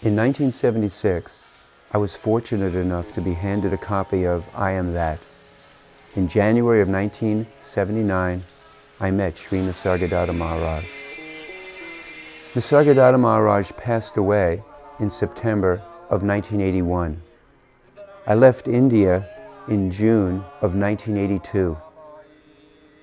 In 1976, I was fortunate enough to be handed a copy of I Am That. In January of 1979, I met Sri Nisargadatta Maharaj. Nisargadatta Maharaj passed away in September of 1981. I left India in June of 1982.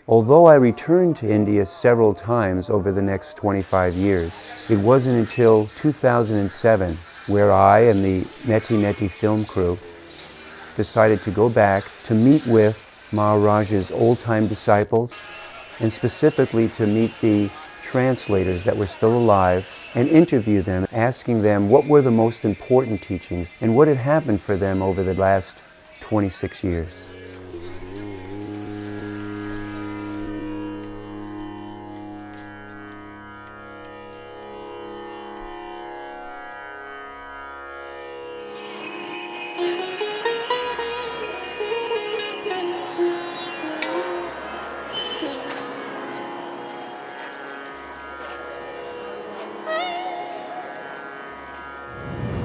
Although I returned to India several times over the next 25 years, it wasn't until 2007 where I and the Neti Neti film crew decided to go back to meet with Maharaj's old-time disciples, and specifically to meet the translators that were still alive and interview them, asking them what were the most important teachings and what had happened for them over the last 26 years.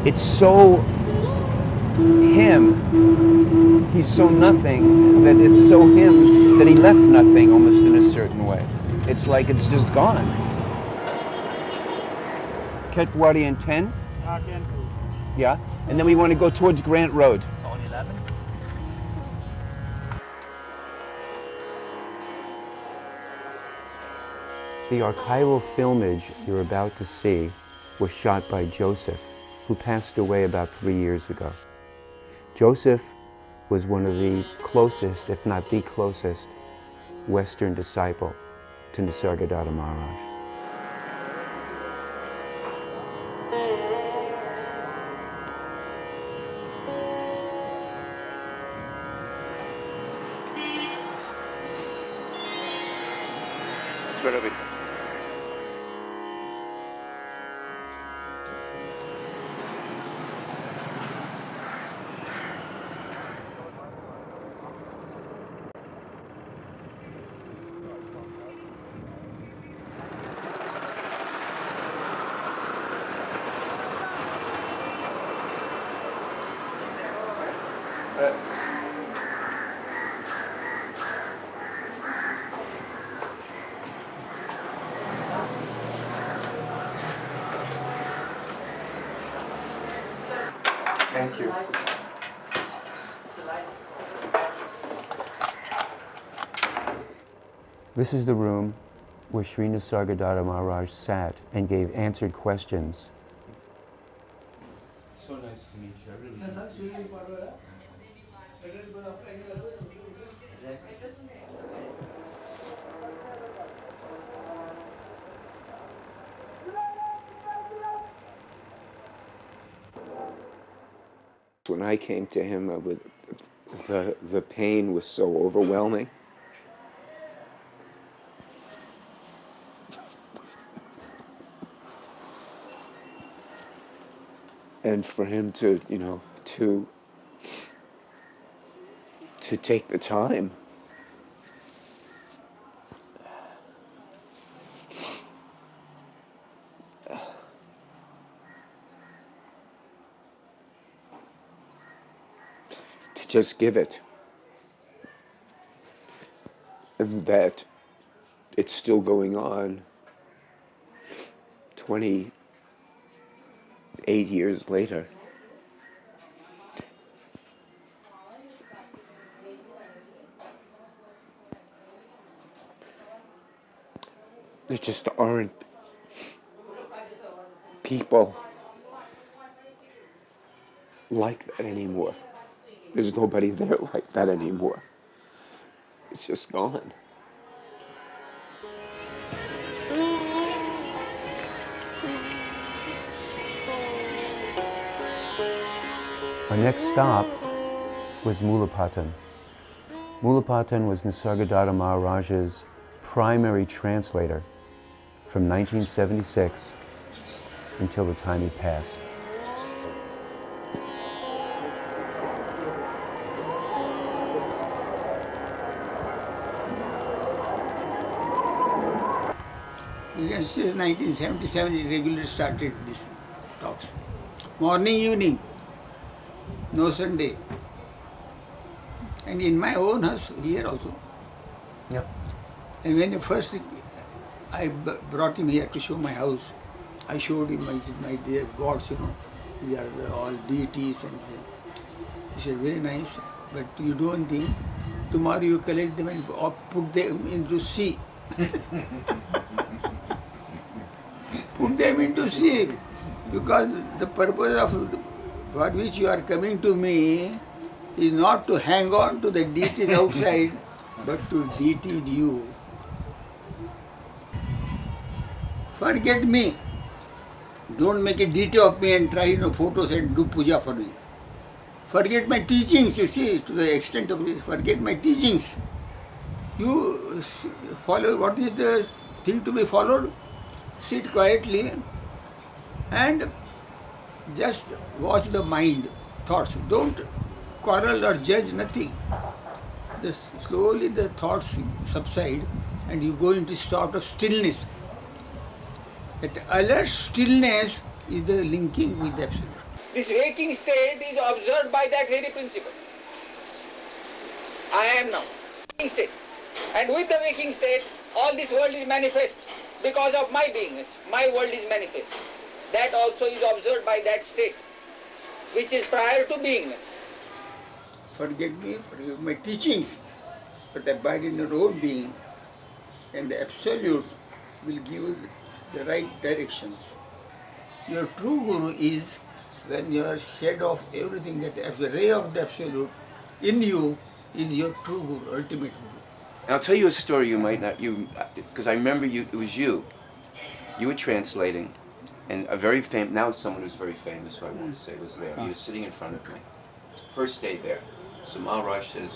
It's so him, he's so nothing, that it's so him that he left nothing almost in a certain way. It's like it's just gone. Ketwadi and 10? 10. Yeah, and then we want to go towards Grant Road. So on 11? The archival filmage you're about to see was shot by Joseph, who passed away about 3 years ago. Joseph was one of the closest, if not the closest, Western disciple to Nisargadatta Maharaj. It's very big. Thank you. This is the room where Sri Nisargadatta Maharaj sat and gave answered questions. So nice to meet you. I really When I came to him, the pain was so overwhelming. And for him to, to take the time to just give it, and that it's still going on 28 years later. There just aren't people like that anymore. There's nobody there like that anymore. It's just gone. Our next stop was Mulapatan. Mulapatan was Nisargadatta Maharaj's primary translator from 1976 until the time he passed. You can say 1977 he regularly started these talks. morning, evening, no Sunday. And in my own house, here also. Yep. And when first I brought him here to show my house, I showed him my dear gods, they are all deities. And he said, very nice, but you do one thing, tomorrow you collect them and put them into sea. Put them into sea, because the purpose of for which you are coming to me is not to hang on to the deities outside, but to deity you. Forget me. Don't make a deity of me and try photos and do puja for me. Forget my teachings, you see, to the extent of this. Forget my teachings. You follow what is the thing to be followed. Sit quietly and just watch the mind, thoughts. Don't quarrel or judge, nothing. Slowly the thoughts subside and you go into sort of stillness. That alert stillness is the linking with the Absolute. This waking state is observed by that very principle. I am now. Waking state. And with the waking state, all this world is manifest because of my beingness. My world is manifest. That also is observed by that state, which is prior to beingness. Forget me, forget my teachings, but abide in your own being, and the Absolute will give you the right directions. Your true Guru is when you are shed of everything, that the ray of the Absolute in you is your true Guru, ultimate Guru. And I'll tell you a story you might not, because I remember it was you. You were translating, and a very famous, now it's someone who's very famous, who I won't say was there. He was sitting in front of me. First day there. So Maharaj said,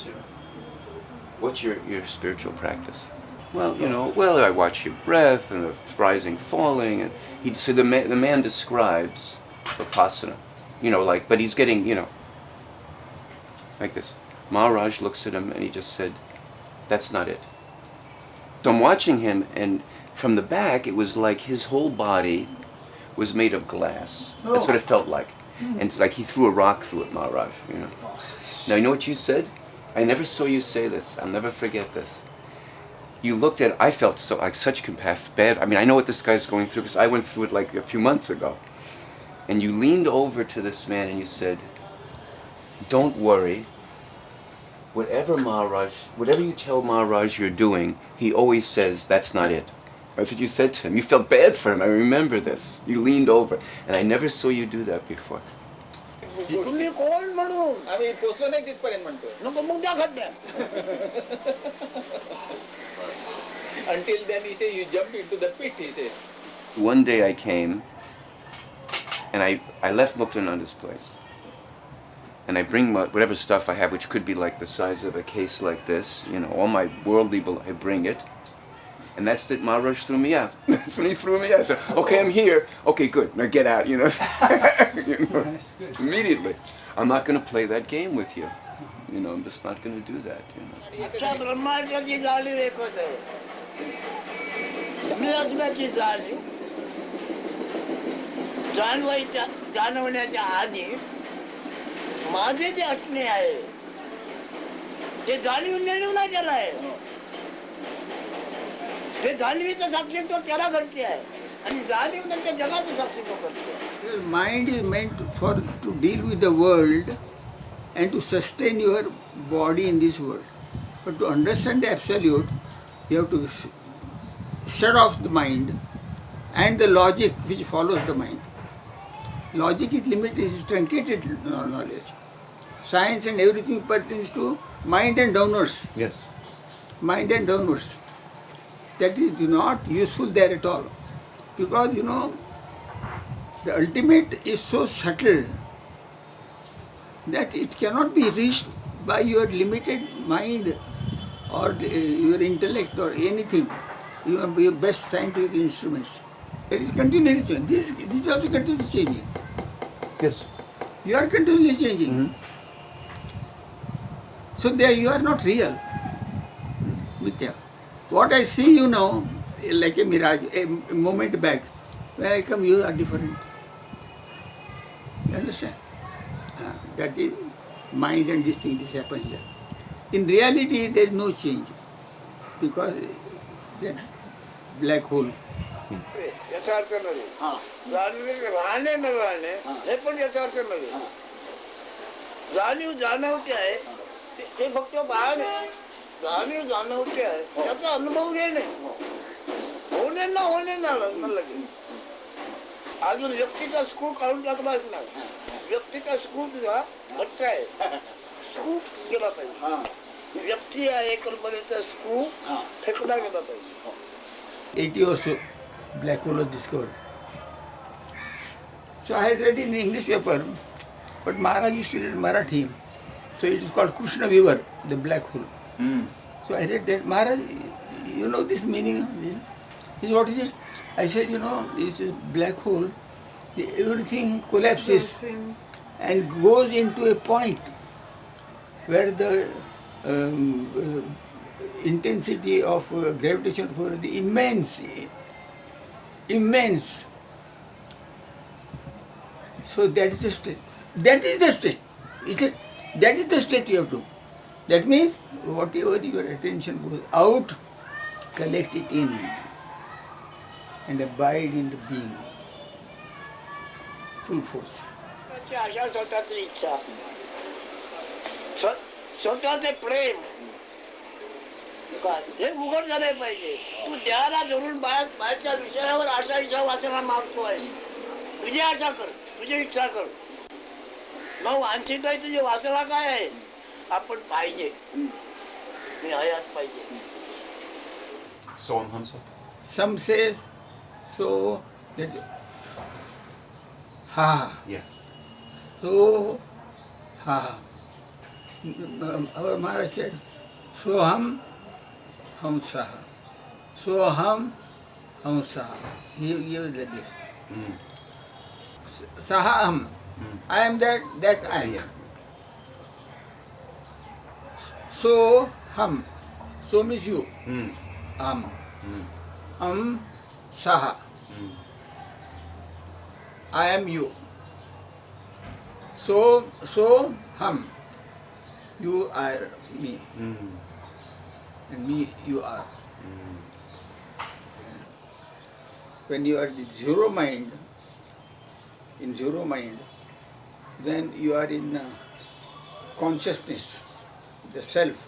what's your spiritual practice? Well, I watch your breath and the rising, falling. And he said the man describes Vipassana, but he's getting, like this. Maharaj looks at him and he just said, that's not it. So I'm watching him, and from the back, it was like his whole body was made of glass. That's what it felt like. And it's like he threw a rock through it, Maharaj, Now, you know what you said? I never saw you say this. I'll never forget this. You looked at it, I felt such bad. I mean, I know what this guy's going through because I went through it like a few months ago. And you leaned over to this man and you said, don't worry. Whatever you tell Maharaj you're doing, he always says, that's not it. That's what you said to him. You felt bad for him. I remember this. You leaned over. And I never saw you do that before. तुम्ही कोण म्हणून आम्ही पोचलो नाही तिथपर्यंत म्हणतो नको मग द्या खड्ड्या until then he says you jump into the pit, he says. One day I came and I left Muktananda's place and I bring whatever stuff I have, which could be like the size of a case like this, all my worldly, I bring it. And that's it. Maharaj threw me out. That's when he threw me out. I said, okay, I'm here. Okay, good. Now get out, Immediately. I'm not going to play that game with you. I'm just not going to do that, जाणवण्याच्या आधी माझे जे असणे आहे ते जाणीव नाही केलं आहे ते जाणीवीचं साक्षीत्व त्याला घडते आहे आणि जाणीव नंतर जगाचं साक्षीत्व करते. Your mind is meant to deal with the world and to sustain your body in this world. But to understand the Absolute, you have to shut off the mind and the logic which follows the mind. Logic is limited, is truncated knowledge. Science and everything pertains to mind and downwards. Yes. Mind and downwards. That is not useful there at all. Because, the ultimate is so subtle that it cannot be reached by your limited mind or your intellect or anything, your best scientific instruments. That is continually changing. This is also continually changing. Yes. You are continually changing. Mm-hmm. So there you are not real. Mithya. What I see you now, like a mirage, a moment back. When I come, you are different. You understand? That is mind and this thing, this happens here. In reality, there is no change because that black hole. यथार्थ नव्हे जाणीव राहणे न राहणे हे पण यथार्थ नव्हे जाणीव जाणवते आहे ते फक्त पाहणे जाणीव जाणवते आहे त्याचा अनुभव घेणे होणे ना लगे अजून व्यक्तीचा स्क्रू काढून टाकलाच नाही व्यक्तीचा स्क्रू तुझा घट्ट आहे स्क्रू गेला पाहिजे व्यक्ती आहे कल्पनेचा स्क्रू फेकला गेला पाहिजे 80 or so, black hole was discovered. So I had read in English paper, but Maharaj used to read Marathi. So it is called Krishna Weaver, the black hole. So I read that. Maharaj, you know this meaning of this? He said, what is it? I said, you know, it's a black hole. Everything collapses and goes into a point where the intensity of gravitational force is immense. So that is the state. That is the state. That is the state you have to. That means whatever your attention goes out, collect it in and abide in the being. Full force. अशा स्वतःची इच्छा स्वतःचे प्रेम हे उघड झाले पाहिजे तू देहाला धरून बाहेरच्या विषयावर आशा इच्छा वाचना मागतोय तुझी आशा कर तुझी इच्छा कर मग वांछित आहे तुझी वासना काय आहे आपण पाहिजे मी हयात पाहिजे Son Hansa. Some say so that Yeah. so our Maharaj said so hum saha so hum saha he was like this Saham. I am that I am. So hum. So means you. Saha. I am you. So hum. You are me. And me you are. When you are in zero mind, then you are in consciousness, the self.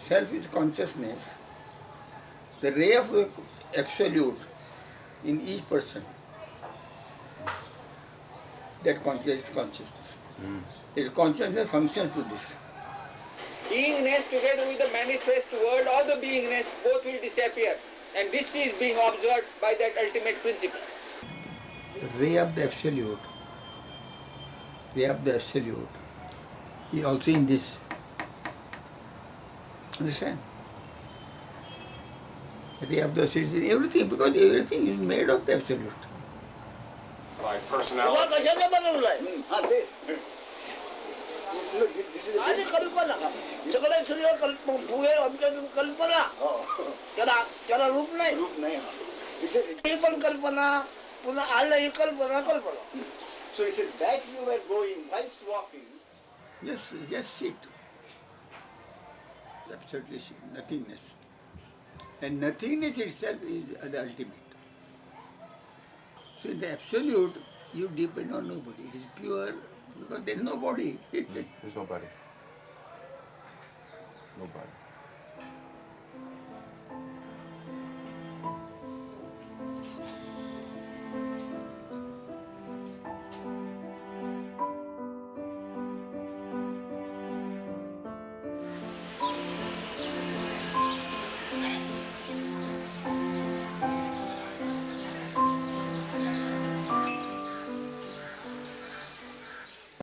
Self is consciousness, the ray of the absolute in each person. That consciousness is consciousness. Its consciousness functions to this. Beingness together with the manifest world or the beingness, both will disappear. And this is being observed by that ultimate principle. Ray of the absolute is also in this. Understand? Ray of the absolute is everything, because everything is made of the absolute. Like तुला personality. कशाचा बनवलाय आणि कल्पना सगळे सगळं पुढे आमच्या कल्पना त्याला रूप नाही ही पण कल्पना पुन्हा आलं ही कल्पना So he said that you were going whilst walking. Just sit. Absolutely nothingness. And nothingness itself is the ultimate. So in the absolute, you depend on nobody. It is pure because there is no body. There's nobody. Nobody.